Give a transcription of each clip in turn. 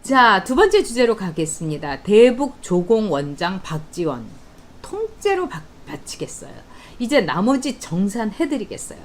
자, 두 번째 주제로 가겠습니다. 대북 조공 원장 박지원 통째로 바치겠어요. 이제 나머지 정산해드리겠어요.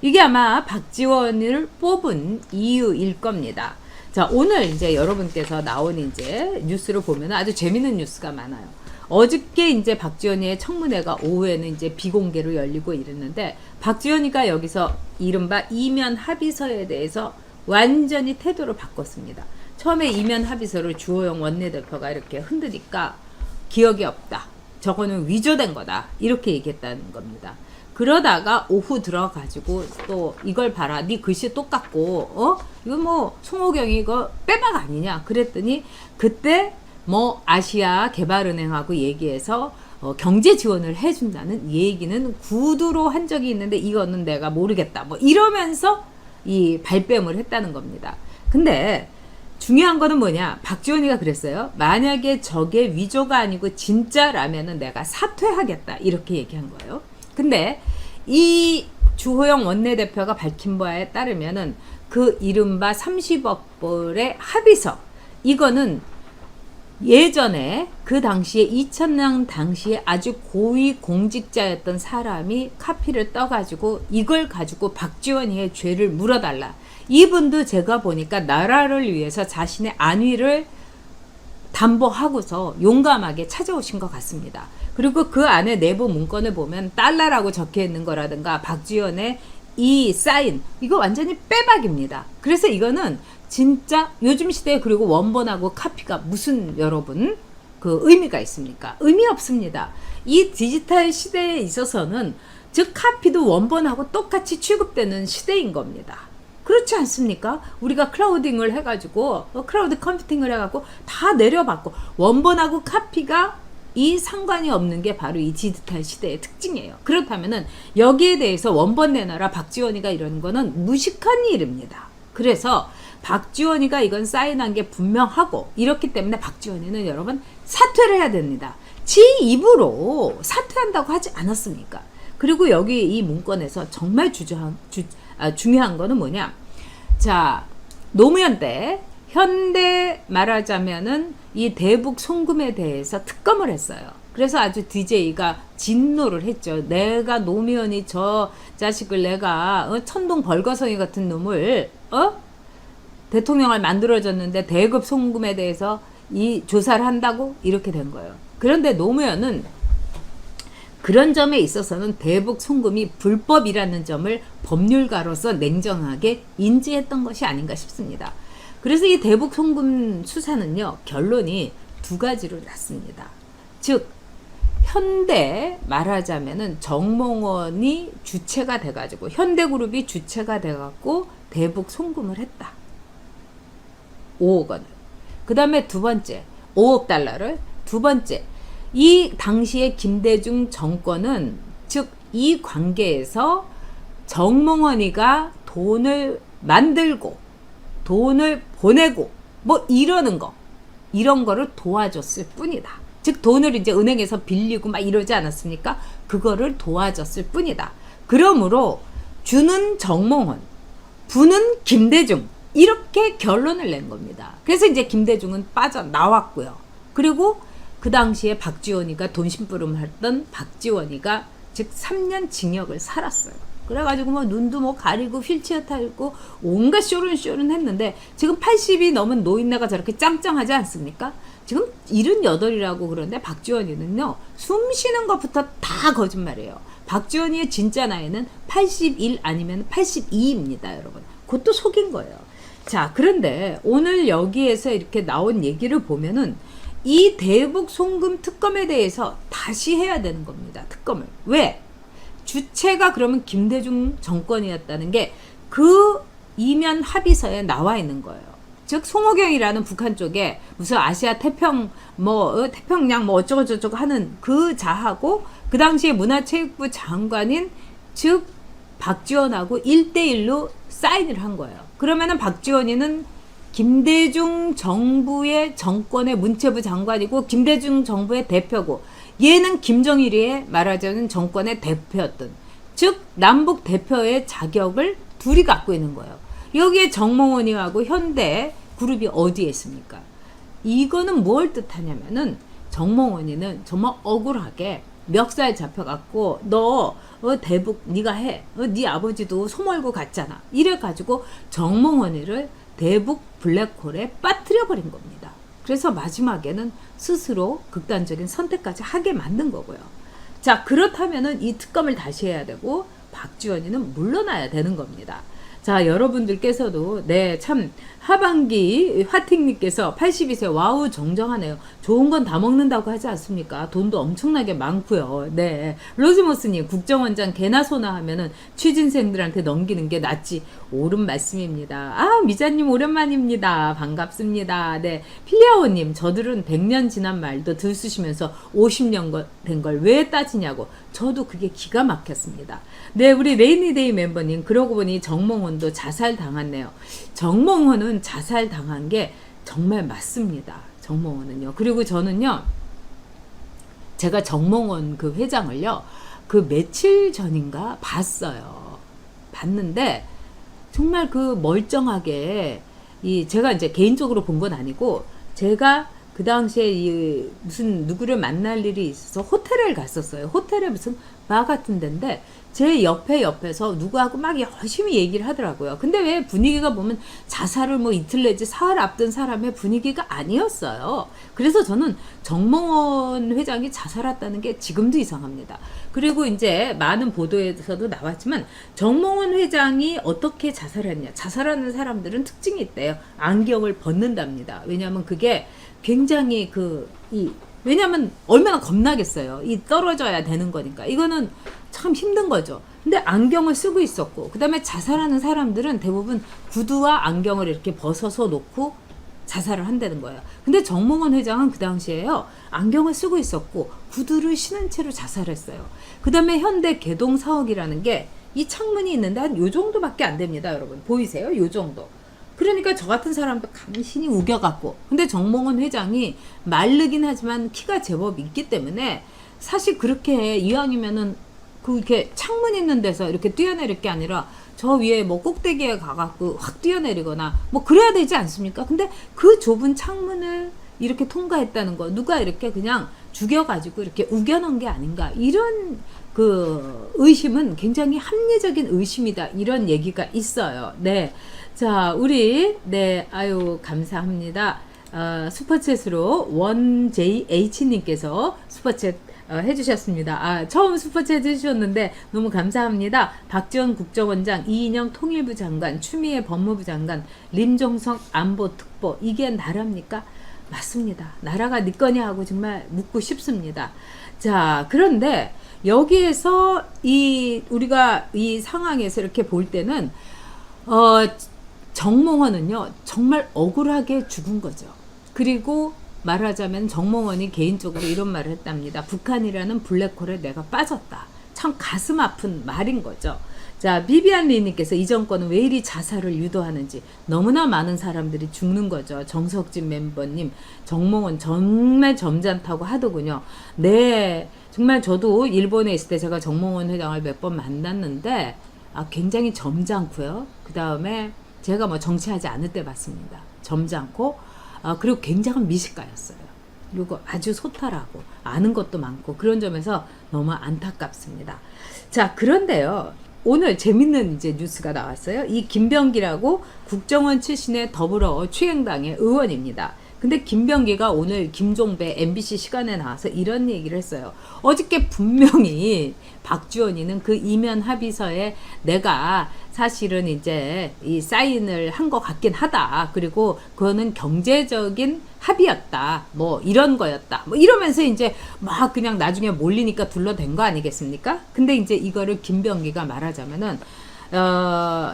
이게 아마 박지원을 뽑은 이유일 겁니다. 자, 오늘 이제 여러분께서 나온 이제 뉴스를 보면 아주 재밌는 뉴스가 많아요. 어저께 이제 박지원이의 청문회가 오후에는 이제 비공개로 열리고 이랬는데, 박지원이가 여기서 이른바 이면 합의서에 대해서 완전히 태도를 바꿨습니다. 처음에 이면 합의서를 주호영 원내대표가 이렇게 흔드니까 기억이 없다, 저거는 위조된 거다, 이렇게 얘기했다는 겁니다. 그러다가 오후 들어가지고 또 이걸 봐라, 네 글씨 똑같고 이거 뭐 송호경이 이거 빼박 아니냐 그랬더니, 그때 뭐 아시아 개발은행하고 얘기해서 경제 지원을 해준다는 얘기는 구두로 한 적이 있는데 이거는 내가 모르겠다, 뭐 이러면서 이 발뺌을 했다는 겁니다. 근데 중요한 거는 뭐냐, 박지원이가 그랬어요. 만약에 저게 위조가 아니고 진짜라면은 내가 사퇴하겠다, 이렇게 얘기한 거예요. 근데 이 주호영 원내대표가 밝힌 바에 따르면은 그 이른바 30억 불의 합의서, 이거는 예전에 그 당시에 2000년 당시에 아주 고위 공직자였던 사람이 카피를 떠가지고 이걸 가지고 박지원이의 죄를 물어달라. 이분도 제가 보니까 나라를 위해서 자신의 안위를 담보하고서 용감하게 찾아오신 것 같습니다. 그리고 그 안에 내부 문건을 보면 달러라고 적혀 있는 거라든가 박지원의 이 사인, 이거 완전히 빼박입니다. 그래서 이거는 진짜 요즘 시대에, 그리고 원본하고 카피가 무슨 여러분 그 의미가 있습니까? 의미 없습니다. 이 디지털 시대에 있어서는 즉 카피도 원본하고 똑같이 취급되는 시대인 겁니다. 그렇지 않습니까? 우리가 클라우딩을 해가지고 클라우드 컴퓨팅을 해가지고 다 내려받고 원본하고 카피가 이 상관이 없는 게 바로 이 디지털 시대의 특징이에요. 그렇다면은 여기에 대해서 원본 내놔라 박지원이가 이런 거는 무식한 일입니다. 그래서 박지원이가 이건 사인한 게 분명하고, 이렇기 때문에 박지원이는 여러분 사퇴를 해야 됩니다. 지 입으로 사퇴한다고 하지 않았습니까? 그리고 여기 이 문건에서 정말 중요한 거는 뭐냐, 자, 노무현 때 현대 말하자면은 이 대북 송금에 대해서 특검을 했어요. 그래서 아주 DJ가 진노를 했죠. 내가 노무현이 저 자식을 내가 천동 벌거성이 같은 놈을 대통령을 만들어줬는데 대급 송금에 대해서 이 조사를 한다고, 이렇게 된 거예요. 그런데 노무현은 그런 점에 있어서는 대북 송금이 불법이라는 점을 법률가로서 냉정하게 인지했던 것이 아닌가 싶습니다. 그래서 이 대북 송금 수사는요, 결론이 두 가지로 났습니다. 즉 현대 말하자면은 정몽원이 주체가 돼가지고, 현대그룹이 주체가 돼갖고 대북 송금을 했다, 5억 원을. 그 다음에 두 번째 5억 달러를. 두 번째, 이 당시에 김대중 정권은 즉 이 관계에서 정몽원이가 돈을 만들고 돈을 보내고 뭐 이러는 거, 이런 거를 도와줬을 뿐이다. 즉 돈을 이제 은행에서 빌리고 막 이러지 않았습니까? 그거를 도와줬을 뿐이다. 그러므로 주는 정몽원, 부는 김대중, 이렇게 결론을 낸 겁니다. 그래서 이제 김대중은 빠져나왔고요. 그리고 그 당시에 박지원이가 돈 심부름 했던 박지원이가 즉 3년 징역을 살았어요. 그래가지고 뭐 눈도 뭐 가리고 휠체어 타고 온갖 쇼른쇼른 했는데, 지금 80이 넘은 노인네가 저렇게 짱짱하지 않습니까? 지금 78이라고 그러는데 박지원이는요, 숨 쉬는 것부터 다 거짓말이에요. 박지원이의 진짜 나이는 81 아니면 82입니다, 여러분. 그것도 속인 거예요. 자, 그런데 오늘 여기에서 이렇게 나온 얘기를 보면은 이 대북 송금 특검에 대해서 다시 해야 되는 겁니다. 특검을. 왜? 주체가 그러면 김대중 정권이었다는 게 그 이면 합의서에 나와 있는 거예요. 즉 송호경이라는 북한 쪽에 무슨 아시아 태평양 뭐 어쩌고 저쩌고 하는 그 자하고 그 당시에 문화체육부 장관인 즉 박지원하고 1대1로 사인을 한 거예요. 그러면은 박지원이는 김대중 정부의 정권의 문체부 장관이고 김대중 정부의 대표고, 얘는 김정일의 말하자면 정권의 대표였던, 즉 남북 대표의 자격을 둘이 갖고 있는 거예요. 여기에 정몽원이하고 현대 그룹이 어디에 있습니까? 이거는 뭘 뜻하냐면은 정몽원이는 정말 억울하게 멱살 잡혀갖고 너 대북 네가 해, 네 아버지도 소몰고 갔잖아, 이래가지고 정몽원이를 대북 블랙홀에 빠뜨려 버린 겁니다. 그래서 마지막에는 스스로 극단적인 선택까지 하게 만든 거고요. 자, 그렇다면은 이 특검을 다시 해야 되고 박지원이는 물러나야 되는 겁니다. 자, 여러분들께서도 참 하반기 화팅님께서 82세 와우 정정하네요. 좋은 건 다 먹는다고 하지 않습니까? 돈도 엄청나게 많고요. 네, 로즈모스님 국정원장 개나 소나 하면은 취진생들한테 넘기는 게 낫지. 옳은 말씀입니다. 아, 미자님 오랜만입니다. 반갑습니다. 네, 필리아오님 저들은 100년 지난 말도 들쑤시면서 50년 된 걸 왜 따지냐고. 저도 그게 기가 막혔습니다. 네, 우리 레이니데이 멤버님 그러고 보니 정몽원도 자살 당했네요. 정몽원은 자살 당한 게 정말 맞습니다. 정몽원은요. 그리고 저는요, 제가 정몽원 그 회장을요, 그 며칠 전인가 봤어요. 봤는데 정말 그 멀쩡하게, 제가 이제 개인적으로 본 건 아니고, 제가 그 당시에 무슨 누구를 만날 일이 있어서 호텔을 갔었어요. 호텔에 무슨 바 같은 데인데 제 옆에서 누구하고 막 열심히 얘기를 하더라고요. 근데 왜 분위기가 보면 자살을 뭐 이틀 내지 사흘 앞둔 사람의 분위기가 아니었어요. 그래서 저는 정몽원 회장이 자살했다는 게 지금도 이상합니다. 그리고 이제 많은 보도에서도 나왔지만 정몽원 회장이 어떻게 자살했냐. 자살하는 사람들은 특징이 있대요. 안경을 벗는답니다. 왜냐하면 그게 굉장히 왜냐면 얼마나 겁나겠어요. 떨어져야 되는 거니까. 이거는 참 힘든 거죠. 근데 안경을 쓰고 있었고, 그 다음에 자살하는 사람들은 대부분 구두와 안경을 이렇게 벗어서 놓고 자살을 한다는 거예요. 근데 정몽원 회장은 그 당시에요, 안경을 쓰고 있었고 구두를 신은 채로 자살했어요. 그 다음에 현대 개동 사옥이라는 게 이 창문이 있는데 한 요 정도밖에 안 됩니다. 여러분 보이세요? 요 정도. 그러니까 저 같은 사람도 간신히 우겨갖고, 근데 정몽원 회장이 마르긴 하지만 키가 제법 있기 때문에 사실 그렇게 이왕이면은 이렇게 창문 있는 데서 이렇게 뛰어내릴 게 아니라 저 위에 뭐 꼭대기에 가갖고 확 뛰어내리거나 뭐 그래야 되지 않습니까? 근데 그 좁은 창문을 이렇게 통과했다는 거, 누가 이렇게 그냥 죽여가지고 이렇게 우겨놓은 게 아닌가, 이런 그 의심은 굉장히 합리적인 의심이다, 이런 얘기가 있어요. 네. 자, 우리, 아유, 감사합니다. 슈퍼챗으로 원JH님께서 슈퍼챗 해주셨습니다. 처음 슈퍼챗 해주셨는데 너무 감사합니다. 박지원 국정원장, 이인영 통일부 장관, 추미애 법무부 장관, 림종석 안보특보, 이게 나라입니까? 맞습니다. 나라가 네 거냐 하고 정말 묻고 싶습니다. 자, 그런데 여기에서 우리가 이 상황에서 이렇게 볼 때는 정몽원은요 정말 억울하게 죽은 거죠. 그리고 말하자면 정몽원이 개인적으로 이런 말을 했답니다. 북한이라는 블랙홀에 내가 빠졌다. 참 가슴 아픈 말인 거죠. 자, 비비안 리님께서 이 정권은 왜 이리 자살을 유도하는지, 너무나 많은 사람들이 죽는 거죠. 정석진 멤버님, 정몽원 정말 점잖다고 하더군요. 네, 정말 저도 일본에 있을 때 제가 정몽원 회장을 몇 번 만났는데 굉장히 점잖고요. 그 다음에 제가 뭐 정치하지 않을 때 봤습니다. 점잖고, 그리고 굉장한 미식가였어요. 그리고 아주 소탈하고 아는 것도 많고, 그런 점에서 너무 안타깝습니다. 자, 그런데요, 오늘 재밌는 이제 뉴스가 나왔어요. 이 김병기라고 국정원 출신의 더불어 추행당의 의원입니다. 근데 김병기가 오늘 김종배 MBC 시간에 나와서 이런 얘기를 했어요. 어저께 분명히 박지원이는 그 이면 합의서에 내가 사실은 이제 이 사인을 한 것 같긴 하다. 그리고 그거는 경제적인 합의였다. 뭐 이런 거였다. 뭐 이러면서 이제 막 그냥 나중에 몰리니까 둘러댄 거 아니겠습니까? 근데 이제 이거를 김병기가 말하자면은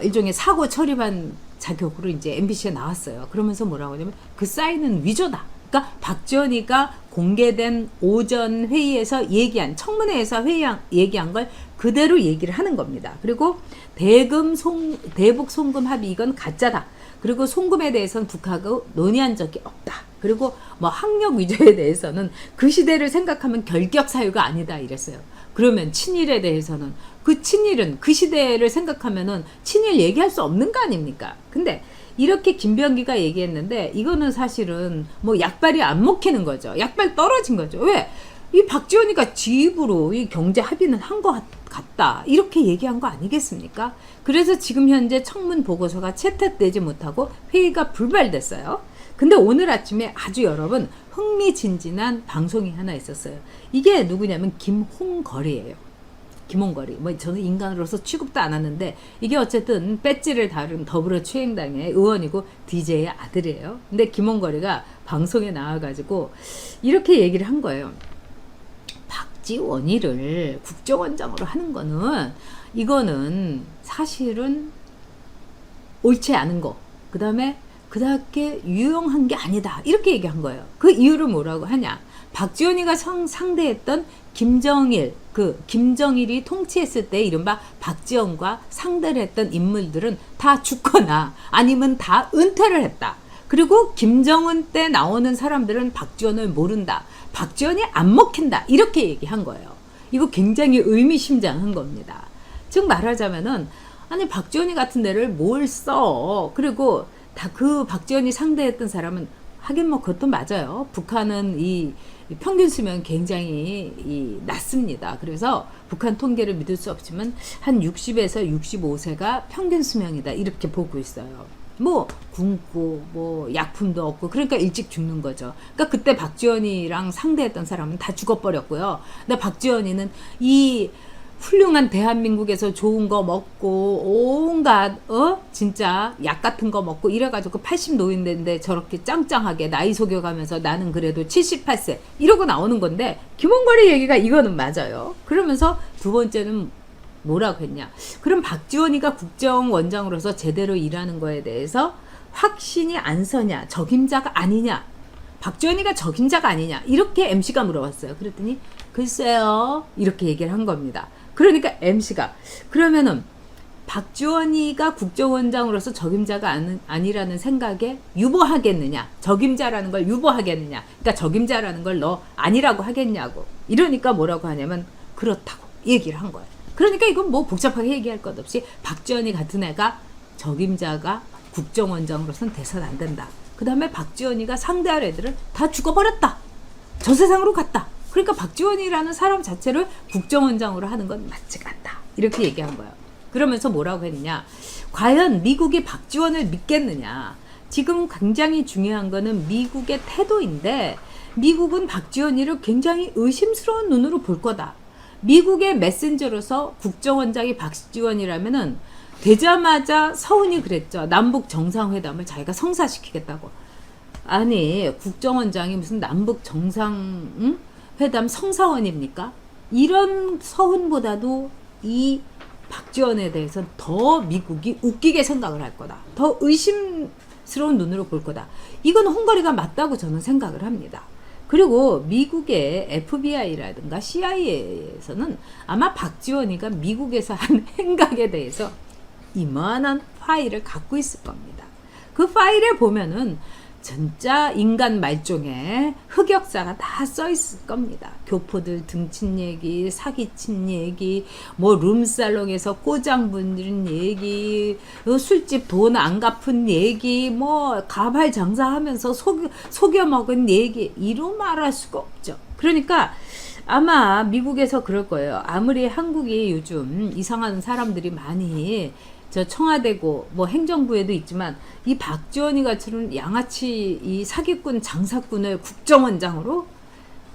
일종의 사고 처리반 자격으로 이제 MBC에 나왔어요. 그러면서 뭐라고 하냐면 그 사인은 위조다. 그러니까 박지원이가 공개된 오전 회의에서 얘기한, 청문회에서 얘기한 걸 그대로 얘기를 하는 겁니다. 그리고 대북 송금 합의, 이건 가짜다. 그리고 송금에 대해서는 북하고 논의한 적이 없다. 그리고 뭐 학력 위조에 대해서는 그 시대를 생각하면 결격 사유가 아니다 이랬어요. 그러면 친일에 대해서는 그 친일은 그 시대를 생각하면은 친일 얘기할 수 없는 거 아닙니까? 근데 이렇게 김병기가 얘기했는데 이거는 사실은 뭐 약발이 안 먹히는 거죠. 약발 떨어진 거죠. 왜? 이 박지원이가 지 입으로 이 경제 합의는 한 것 같다. 이렇게 얘기한 거 아니겠습니까? 그래서 지금 현재 청문 보고서가 채택되지 못하고 회의가 불발됐어요. 근데 오늘 아침에 아주 여러분 흥미진진한 방송이 하나 있었어요. 이게 누구냐면 김홍걸이에요. 김홍걸이. 뭐 저는 인간으로서 취급도 안 하는데 이게 어쨌든 배지를 다룬 더불어추행당의 의원이고 DJ의 아들이에요. 근데 김홍걸이가 방송에 나와가지고 이렇게 얘기를 한 거예요. 박지원이를 국정원장으로 하는 거는 이거는 사실은 옳지 않은 거. 그 다음에 그다게 유용한 게 아니다. 이렇게 얘기한 거예요. 그 이유를 뭐라고 하냐. 박지원이가 상대했던 김정일이 통치했을 때 이른바 박지원과 상대를 했던 인물들은 다 죽거나 아니면 다 은퇴를 했다. 그리고 김정은 때 나오는 사람들은 박지원을 모른다. 박지원이 안 먹힌다. 이렇게 얘기한 거예요. 이거 굉장히 의미심장한 겁니다. 즉 말하자면은 아니 박지원이 같은 데를 뭘 써. 그리고 다 그 박지원이 상대했던 사람은 하긴 뭐 그것도 맞아요. 북한은 이 평균 수명 굉장히 낮습니다. 그래서 북한 통계를 믿을 수 없지만 한 60에서 65세가 평균 수명이다. 이렇게 보고 있어요. 뭐 굶고 뭐 약품도 없고 그러니까 일찍 죽는 거죠. 그러니까 그때 박지원이랑 상대했던 사람은 다 죽어버렸고요. 근데 박지원이는 이 훌륭한 대한민국에서 좋은 거 먹고 온갖 진짜 약 같은 거 먹고 이래가지고 80 노인인데 저렇게 짱짱하게 나이 속여가면서 나는 그래도 78세 이러고 나오는 건데 김홍걸이 얘기가 이거는 맞아요. 그러면서 두 번째는 뭐라고 했냐. 그럼 박지원이가 국정원장으로서 제대로 일하는 거에 대해서 확신이 안 서냐. 적임자가 아니냐. 박지원이가 적임자가 아니냐. 이렇게 MC가 물어봤어요. 그랬더니 글쎄요. 이렇게 얘기를 한 겁니다. 그러니까 MC가 그러면은 박지원이가 국정원장으로서 적임자가 아니라는 생각에 유보하겠느냐. 적임자라는 걸 유보하겠느냐. 그러니까 적임자라는 걸 너 아니라고 하겠냐고. 이러니까 뭐라고 하냐면 그렇다고 얘기를 한 거예요. 그러니까 이건 뭐 복잡하게 얘기할 것 없이 박지원이 같은 애가 적임자가 국정원장으로서는 돼서는 안 된다. 그 다음에 박지원이가 상대할 애들은 다 죽어버렸다. 저 세상으로 갔다. 그러니까 박지원이라는 사람 자체를 국정원장으로 하는 건 맞지가 않다. 이렇게 얘기한 거예요. 그러면서 뭐라고 했느냐. 과연 미국이 박지원을 믿겠느냐. 지금 굉장히 중요한 거는 미국의 태도인데 미국은 박지원이를 굉장히 의심스러운 눈으로 볼 거다. 미국의 메신저로서 국정원장이 박지원이라면은 되자마자 서훈이 그랬죠. 남북 정상회담을 자기가 성사시키겠다고. 아니 국정원장이 무슨 남북 정상회담 성사원입니까? 이런 서훈보다도 이 박지원에 대해서 더 미국이 웃기게 생각을 할 거다. 더 의심스러운 눈으로 볼 거다. 이건 홍거리가 맞다고 저는 생각을 합니다. 그리고 미국의 FBI라든가 CIA에서는 아마 박지원이가 미국에서 한 행각에 대해서 이만한 파일을 갖고 있을 겁니다. 그 파일에 보면은 진짜 인간 말종의 흑역사가 다 써 있을 겁니다. 교포들 등친 얘기, 사기친 얘기, 뭐 룸살롱에서 꼬장 부린 얘기, 술집 돈 안 갚은 얘기, 뭐 가발 장사하면서 속여 먹은 얘기, 이루 말할 수가 없죠. 그러니까 아마 미국에서 그럴 거예요. 아무리 한국이 요즘 이상한 사람들이 많이 저 청와대고 뭐 행정부에도 있지만 이 박지원이 같은 양아치 이 사기꾼 장사꾼을 국정원장으로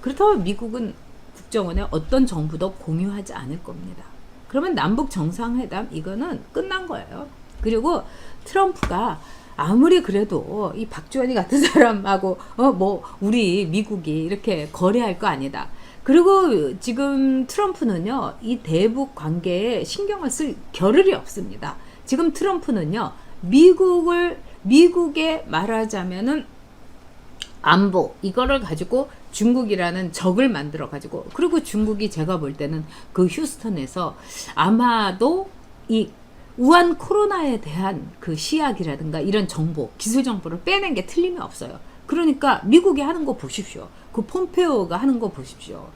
그렇다면 미국은 국정원에 어떤 정보도 공유하지 않을 겁니다. 그러면 남북 정상회담 이거는 끝난 거예요. 그리고 트럼프가 아무리 그래도 이 박지원이 같은 사람하고 뭐 우리 미국이 이렇게 거래할 거 아니다. 그리고 지금 트럼프는요, 이 대북 관계에 신경을 쓸 겨를이 없습니다. 지금 트럼프는요, 미국에 말하자면은 안보, 이거를 가지고 중국이라는 적을 만들어 가지고, 그리고 중국이 제가 볼 때는 그 휴스턴에서 아마도 이 우한 코로나에 대한 그 시약이라든가 이런 정보, 기술 정보를 빼낸 게 틀림이 없어요. 그러니까 미국이 하는 거 보십시오. 그 폼페오가 하는 거 보십시오.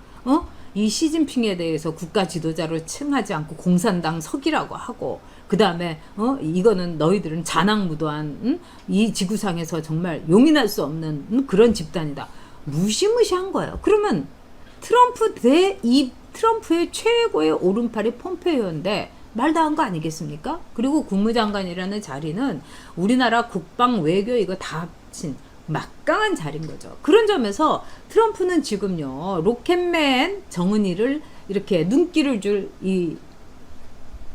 이 시진핑에 대해서 국가 지도자로 칭하지 않고 공산당 석이라고 하고, 그 다음에 이거는 너희들은 자랑무도한 이 지구상에서 정말 용인할 수 없는 그런 집단이다. 무시무시한 거예요. 그러면 트럼프의 최고의 오른팔이 폼페이오인데 말도 한 거 아니겠습니까? 그리고 국무장관이라는 자리는 우리나라 국방 외교 이거 다 합친 막강한 자리인 거죠. 그런 점에서 트럼프는 지금요, 로켓맨 정은이를 이렇게 눈길을 줄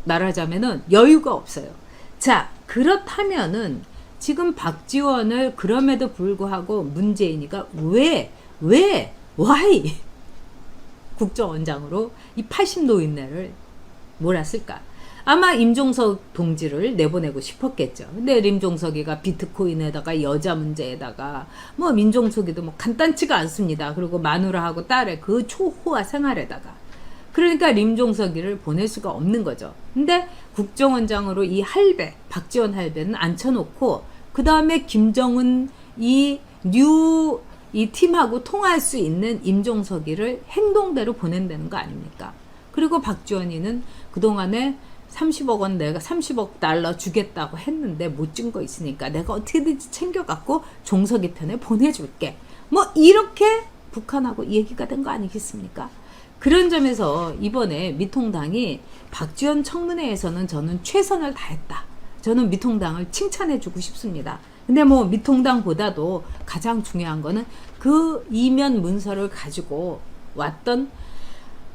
말하자면은 여유가 없어요. 자, 그렇다면은 지금 박지원을 그럼에도 불구하고 문재인이가 why 국정원장으로 이 80노인네를 몰았을까? 아마 임종석 동지를 내보내고 싶었겠죠. 근데 임종석이가 비트코인에다가 여자 문제에다가 뭐 임종석이도 뭐 간단치가 않습니다. 그리고 마누라하고 딸의 그 초호화 생활에다가 그러니까 임종석이를 보낼 수가 없는 거죠. 근데 국정원장으로 이 할배, 박지원 할배는 앉혀놓고 그 다음에 김정은 이 팀하고 통화할 수 있는 임종석이를 행동대로 보낸다는 거 아닙니까? 그리고 박지원이는 그동안에 30억 원 내가 30억 달러 주겠다고 했는데 못 준 거 있으니까 내가 어떻게든지 챙겨갖고 종석이 편에 보내줄게. 뭐 이렇게 북한하고 얘기가 된 거 아니겠습니까? 그런 점에서 이번에 미통당이 박지원 청문회에서는 저는 최선을 다했다. 저는 미통당을 칭찬해주고 싶습니다. 근데 뭐 미통당보다도 가장 중요한 거는 그 이면 문서를 가지고 왔던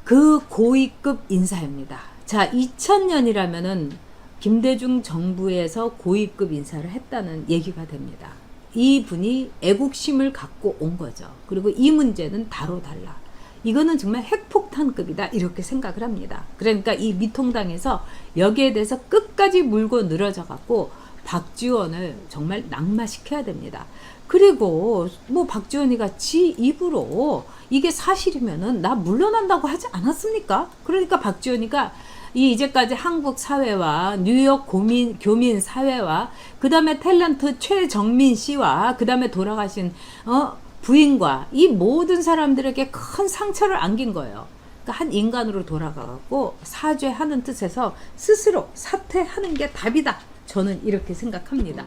그 고위급 인사입니다. 자, 2000년이라면은 김대중 정부에서 고위급 인사를 했다는 얘기가 됩니다. 이분이 애국심을 갖고 온 거죠. 그리고 이 문제는 다로 달라. 이거는 정말 핵폭탄급이다 이렇게 생각을 합니다. 그러니까 이 미통당에서 여기에 대해서 끝까지 물고 늘어져 갖고 박지원을 정말 낙마시켜야 됩니다. 그리고 뭐 박지원이가 지 입으로 이게 사실이면은 나 물러난다고 하지 않았습니까? 그러니까 박지원이가 이제까지 한국 사회와 뉴욕 교민 사회와 그 다음에 탤런트 최정민 씨와 그 다음에 돌아가신 부인과 이 모든 사람들에게 큰 상처를 안긴 거예요. 그러니까 한 인간으로 돌아가고 사죄하는 뜻에서 스스로 사퇴하는 게 답이다. 저는 이렇게 생각합니다.